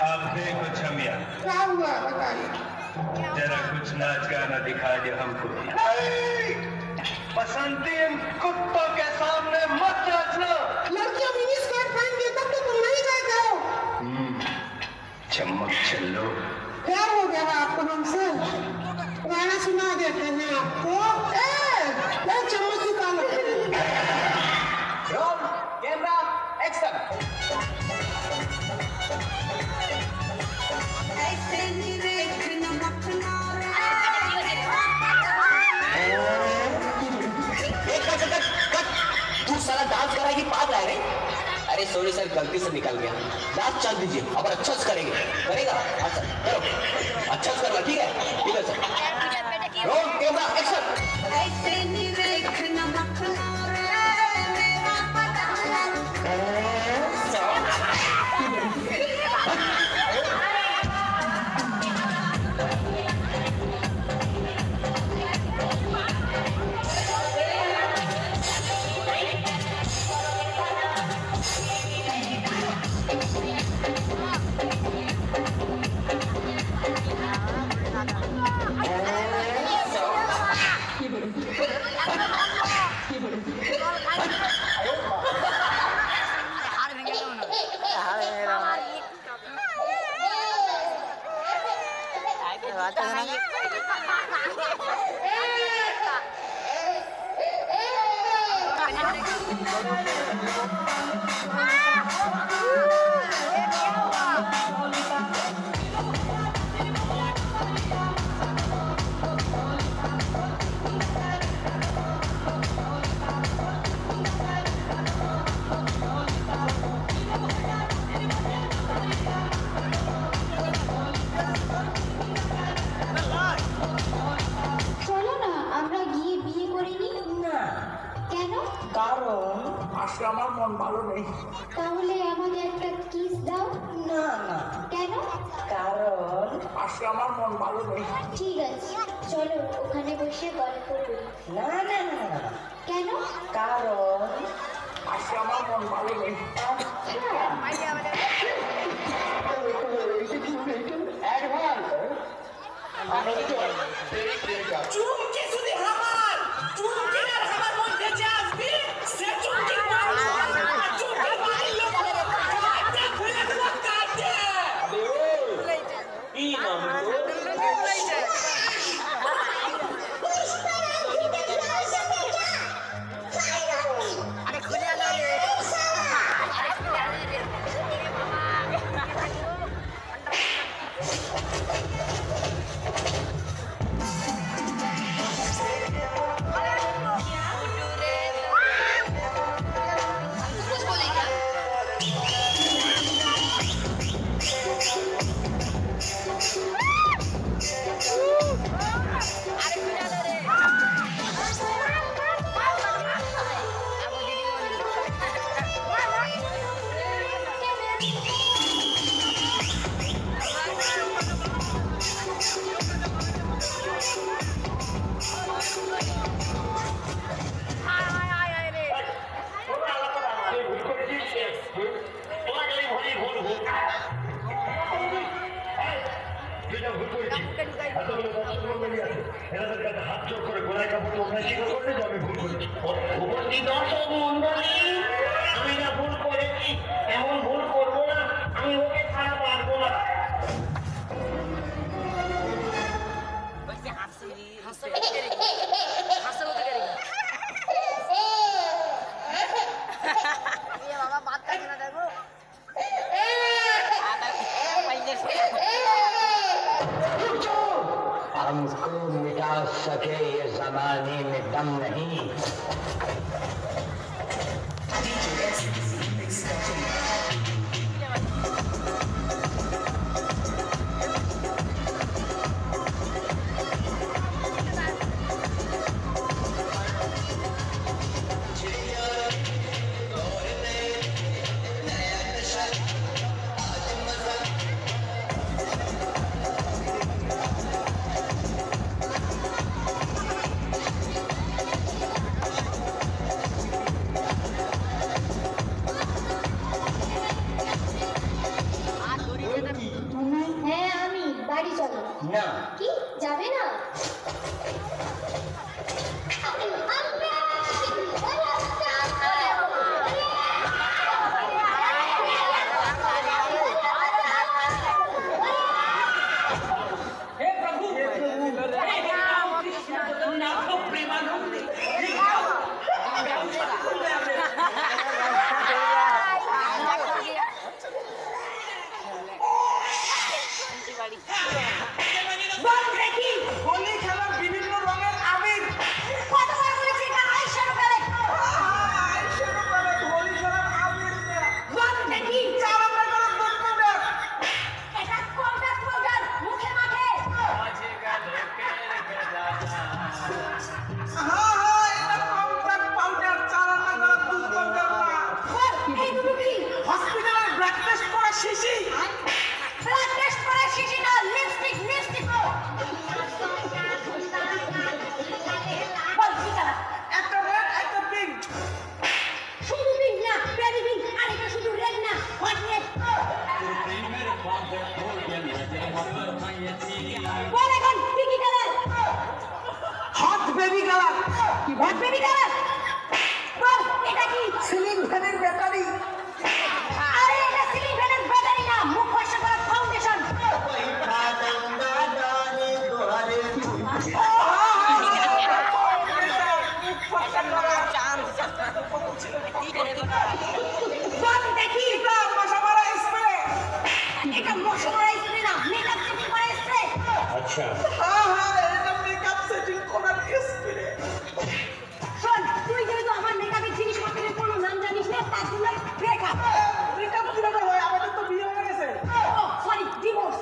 आप देखो छमिया, क्या हुआ बताइए। जरा कुछ नाच गाना दिखा दे हमको। बसंती इन कुत्तों के सामने मत नाचना। लड़कियां मिनी स्कर्ट पहन के तब तो तुम नहीं गाते हो। चमक चलो। क्या हो गया आपको हमसे? गाना सुना देते हैं आपको। चम्मच निकालो। Roll camera action. तू सारा डांस करा कि पागल है रे? अरे सॉरी सर, गलती से निकल गया। डांस चल दीजिए, अब अच्छा से करेंगे। करेगा? अच्छा करो, अच्छा से करवा। ठीक है सर। Roll camera action. আমার মন ভালো নেই। তাহলে আমাকে একটা কিস দাও। না না। কেন? কারণ আজকে আমার মন ভালো নেই। ঠিক আছে, চলো ওখানে বসে গল্প করি। না না না না। কেন? কারণ আজকে আমার মন ভালো নেই। চুমকি যদি আমার চুমকি আর আমার মধ্যে যে আসবি সে চুমকি হাত চোখ করে গোড়ায় কাপড় ওখানে স্বীকার করলে যে আমি ভুল করেছি। দর্শক মন্ডলী, আমি না ভুল করেছি, এমন ভুল করবো না, আমি ওকে ছাড়া পারবো না। हमको मिटा सके ये जमाने में दम नहीं। ব্যাটারি কালার বল এটা কি সিলিং ফ্যানের ব্যাটারি আরে এটা সিলিং ফ্যানের ব্যাটারি না মুখ ফর্সা করা ফাউন্ডেশন বল দেখি এটা মশা মারা স্প্রে এটা মশা মারা স্প্রে না মেকআপ সেটিং করা স্প্রে আচ্ছা শোন তুই যেহেতু আমার মেকআপের জিনিসপত্রের কোনো নাম জানিস না তার জন্য ব্রেকআপ ব্রেকআপ কিভাবে হয় আমাদের তো বিয়ে হয়ে গেছে ও সরি ডিভোর্স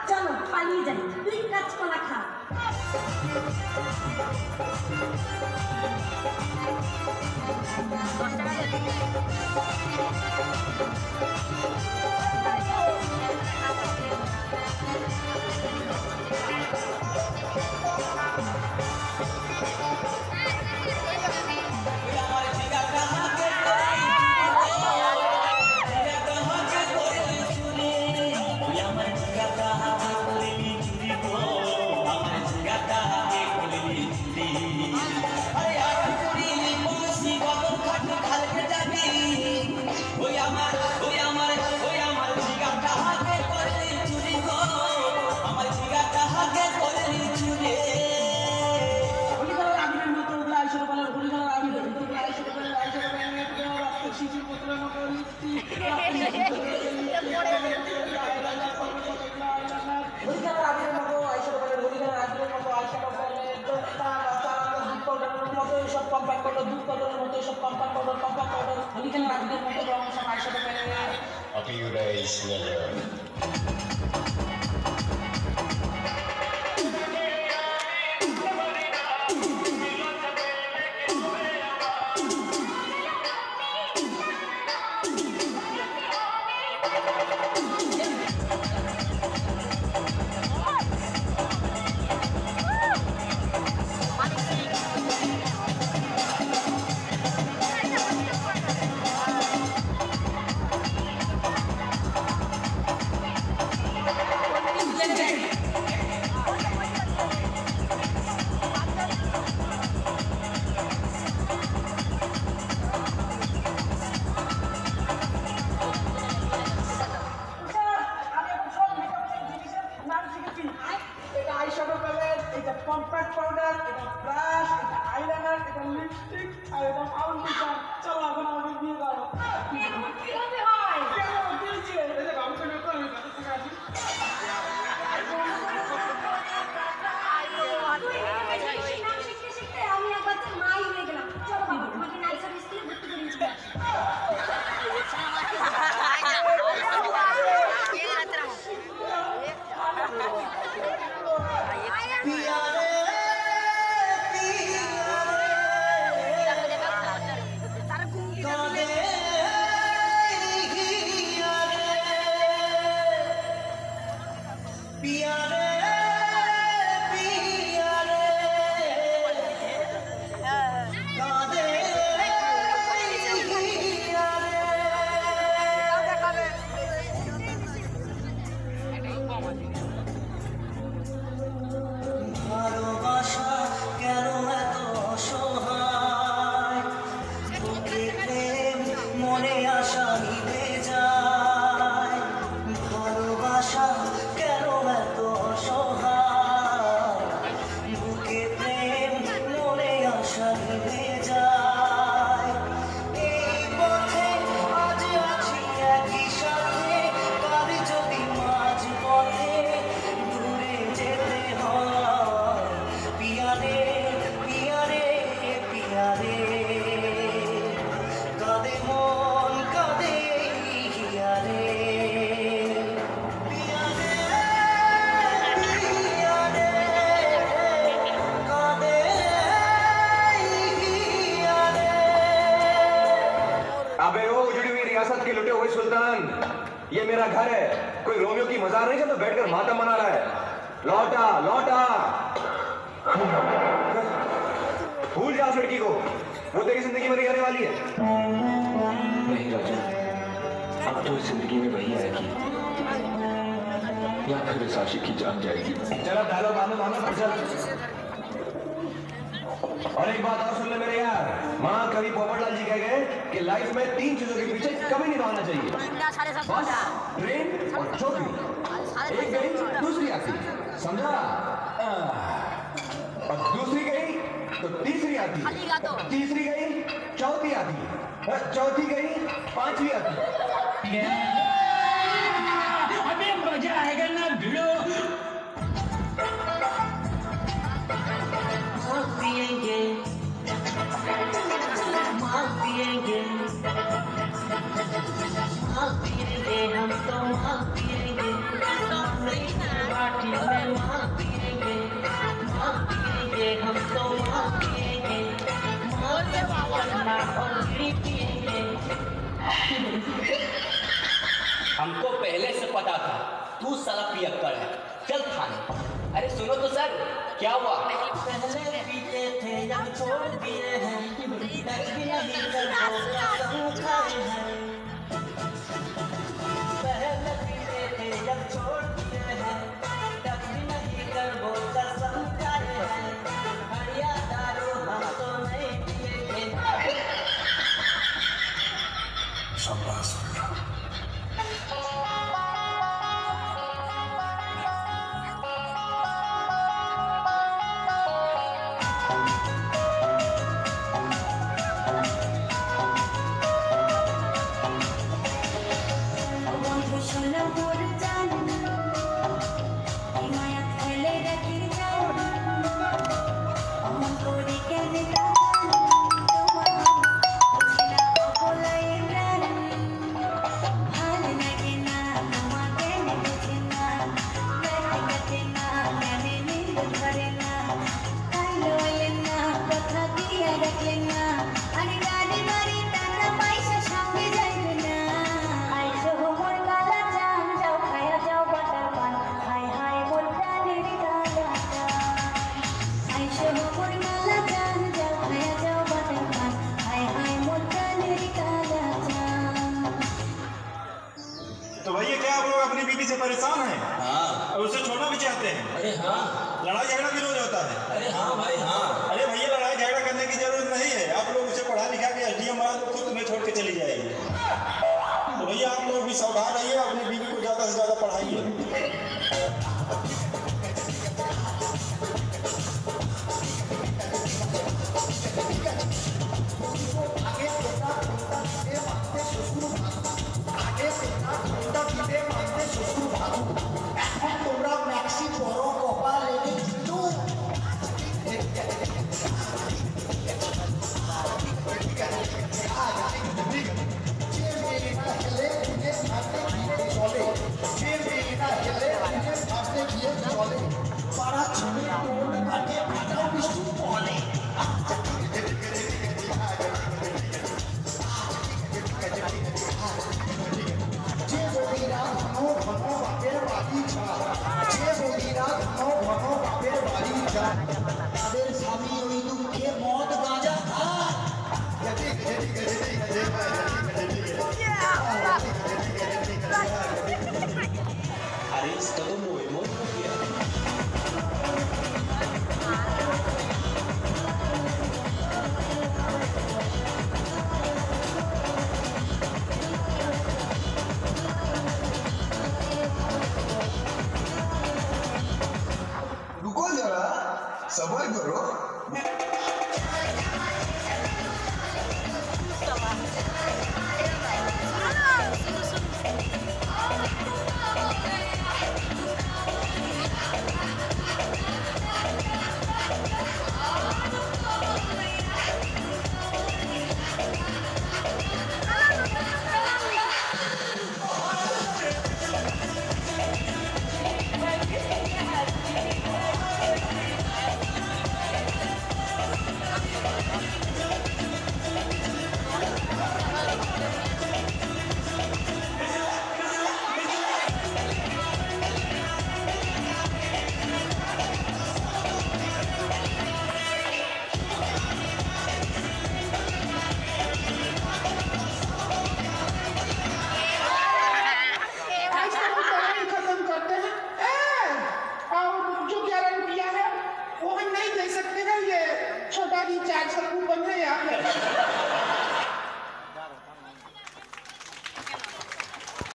চলো পালিয়ে যাই তুই কাঁচকলা খা Apa you guys never? रियासत के लुटे हुए सुल्तान, ये मेरा घर है, कोई रोमियो की मजार नहीं जो तो बैठकर मातम मना रहा है। लौटा लौटा, भूल जा उस लड़की को, वो तेरी जिंदगी में नहीं रहने वाली है। नहीं राजू, अब तो इस जिंदगी में वही आएगी या फिर इस आशिक की जान जाएगी। चलो डायलॉग मानो चल। और एक बात और सुन ले मेरे यार, माँ कवि पोपटलाल जी कह गए कि लाइफ में 3 चीजों के पीछे कभी नहीं भागना चाहिए, बस ट्रेन और चौकी। एक गई दूसरी आती, समझा? और दूसरी गई तो तीसरी आती, तीसरी गई चौथी आती, चौथी गई पांचवी आती। अबे मजा आएगा ना भिड़ो। पिएंगे माँ पिएंगे हम तो माँ पिएंगे बाटी में माँ पिएंगे हम तो माँ पिएंगे और पिएंगे। हमको पहले से पता था तू साला पियक्कड़ है, चल थाने। अरे सुनो तो सर, क्या हुआ? पहले पीते थे अब छोड़ दिए हैं, टच भी नहीं करते कसम खाए हैं। पहले पीते थे अब छोड़ दिए हैं, टच भी नहीं करते कसम खाए हैं। हरिया दारू हम तो नहीं पिएंगे। शाबाश। तो भैया क्या आप लोग अपनी बीवी से परेशान हैं? हाँ। और उसे छोड़ना भी चाहते हैं? अरे हाँ। लड़ाई झगड़ा भी रोज